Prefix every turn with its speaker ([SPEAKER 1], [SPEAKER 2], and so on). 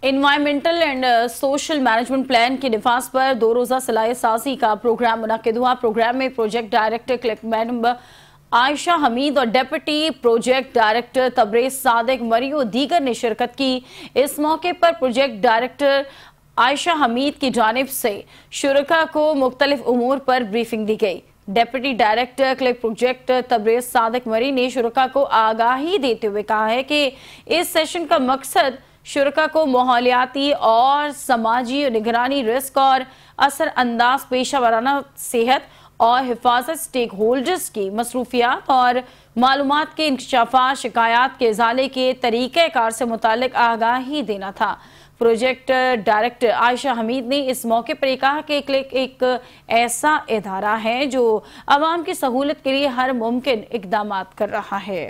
[SPEAKER 1] Environmental and social management plan के निफाज पर 2 रोज़ा सलाह साजी का प्रोग्राम मुनक़िद हुआ। प्रोग्राम में प्रोजेक्ट डायरेक्टर क्लिक मैडम आयशा हमीद और deputy project director Tabrez Sadiq मरी और दीगर ने शिरकत की। इस मौके पर प्रोजेक्ट डायरेक्टर आयशा हमीद की जानिब से शुरका को मुख्तलिफ उमूर पर ब्रीफिंग दी गई। Deputy director click project Tabrez Sadiq Marri ने शुरका को आगाही देते हुए कहा है कि इस सेशन का मकसद शुरका को माहौलियाती और समाजी निगरानी, रिस्क और असर अंदाज पेशा वाराना सेहत और हिफाजत, स्टेक होल्डर्स की मसरूफियात और मालूमात के इंकशाफात, शिकायत के इजाले के तरीक़ेकार से मुतालिक आगाही देना था। प्रोजेक्ट डायरेक्टर आयशा हमीद ने इस मौके पर यह कहा कि क्लिक एक ऐसा इदारा है जो आवाम की सहूलत के लिए हर मुमकिन इक़दामात कर रहा है।